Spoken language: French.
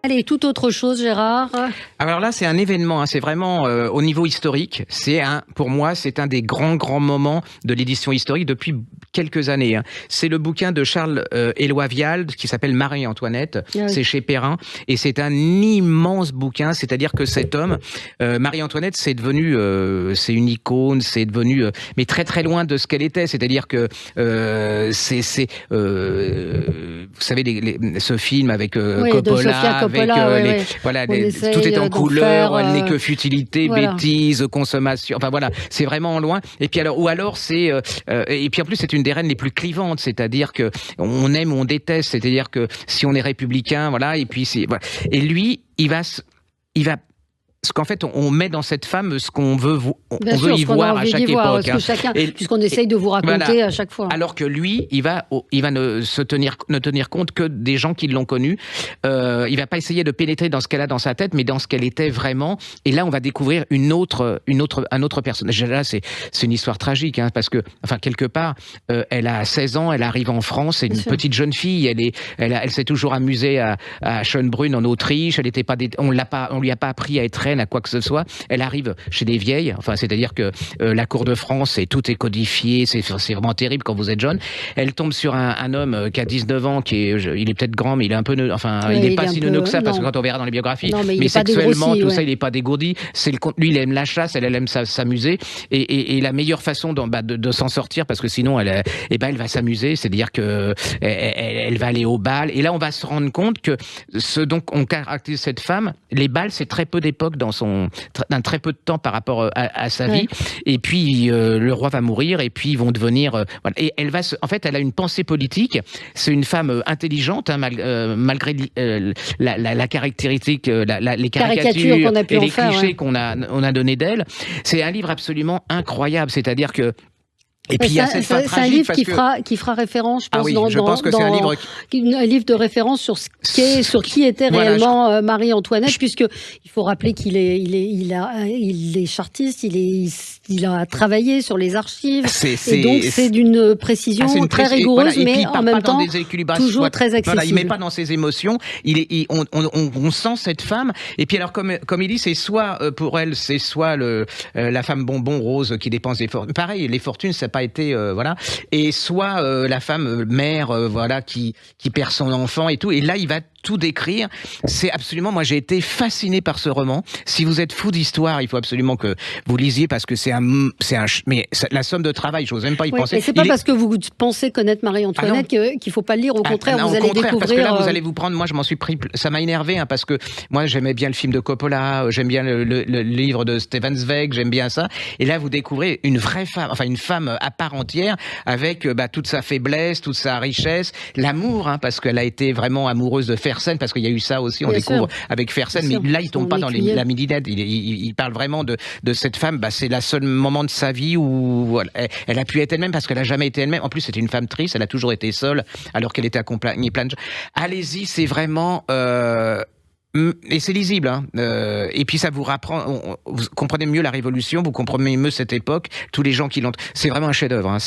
Allez, tout autre chose, Gérard. Alors là, c'est un événement, hein, c'est vraiment au niveau historique. Pour moi, c'est un des grands moments de l'édition historique depuis quelques années. Hein. C'est le bouquin de Charles Éloi Vial qui s'appelle Marie-Antoinette. Ah oui. C'est chez Perrin et c'est un immense bouquin. C'est-à-dire que cet homme, Marie-Antoinette, c'est devenu, c'est une icône, c'est devenu, mais très loin de ce qu'elle était. C'est-à-dire que vous savez, ce film avec Coppola. Voilà, tout est en couleur, elle n'est que futilité, voilà. Bêtise, consommation, enfin voilà, c'est vraiment loin. Et puis alors, et puis en plus c'est une des reines les plus clivantes, c'est-à-dire que on aime ou on déteste, c'est-à-dire que si on est républicain, voilà, et puis voilà. Et lui, il va parce qu'en fait, on met dans cette femme ce qu'on veut, y voir à chaque époque. Puisqu'on essaye de vous raconter voilà, à chaque fois. Alors que lui, il va ne tenir compte que des gens qui l'ont connu. Il va pas essayer de pénétrer dans ce qu'elle a dans sa tête, mais dans ce qu'elle était vraiment. Et là, on va découvrir un autre personnage. Là, c'est une histoire tragique, hein, parce que, enfin, quelque part, elle a 16 ans, elle arrive en France, c'est une petite jeune fille. Elle s'est toujours amusée à Schönbrunn en Autriche. On lui a pas appris à être reine, à quoi que ce soit. Elle arrive chez des vieilles, enfin, c'est-à-dire que la cour de France, tout est codifié, c'est vraiment terrible quand vous êtes jeune. Elle tombe sur un homme qui a 19 ans, il est peut-être grand, mais il est un peu il n'est pas si neuneux que ça, parce que quand on verra dans les biographies, mais sexuellement, tout ça, il n'est pas dégourdi. Lui, il aime la chasse, elle aime s'amuser, et la meilleure façon de s'en sortir, parce que sinon, elle va s'amuser, c'est-à-dire que elle va aller au bal, et là, on va se rendre compte que donc on caractérise cette femme, les bals, c'est très peu d'époque d'un très peu de temps par rapport à sa vie. Et puis le roi va mourir et puis ils vont devenir voilà. Et en fait, elle a une pensée politique. C'est une femme intelligente, hein, malgré la caractéristique, les caricatures qu'on a pu et les clichés qu'on a donné d'elle. C'est un livre absolument incroyable. C'est-à-dire que et puis il y a cette fin tragique. C'est un livre qui fera référence, je pense, je pense que c'est un livre de référence sur qui était réellement Marie-Antoinette, puisque il faut rappeler qu'il est chartiste, il a travaillé sur les archives, et donc c'est d'une précision très rigoureuse, mais en même temps toujours très accessible. Voilà, il met pas dans ses émotions. On sent cette femme. Et puis alors comme il dit, c'est soit pour elle, c'est soit la femme bonbon rose qui dépense des fortunes. Pareil, les fortunes, ça pas été voilà, et soit la femme mère voilà qui perd son enfant et tout, et là il va tout décrire. C'est absolument, moi j'ai été fasciné par ce roman. Si vous êtes fou d'histoire, il faut absolument que vous lisiez, parce que mais la somme de travail, j'ose même pas y penser. Mais c'est pas parce que vous pensez connaître Marie-Antoinette qu'il faut pas le lire, au contraire, vous allez découvrir. Parce que là, vous allez vous prendre, moi je m'en suis pris, ça m'a énervé, hein, parce que moi j'aimais bien le film de Coppola, j'aime bien le livre de Stefan Zweig, j'aime bien ça, et là vous découvrez une vraie femme, enfin une femme à part entière, avec toute sa faiblesse, toute sa richesse, l'amour, hein, parce qu'elle a été vraiment amoureuse de Fersen, parce qu'il y a eu ça aussi, on découvre avec Fersen, mais là il tombe pas dans la midinette, il parle vraiment de cette femme, c'est le seul moment de sa vie où elle a pu être elle-même, parce qu'elle a jamais été elle-même. En plus, c'était une femme triste, elle a toujours été seule, alors qu'elle était accompagnée plein de gens. Allez-y, c'est vraiment et c'est lisible, hein. Et puis ça vous rapprend, vous comprenez mieux la Révolution, vous comprenez mieux cette époque, tous les gens qui l'ont. C'est vraiment un chef-d'œuvre, hein.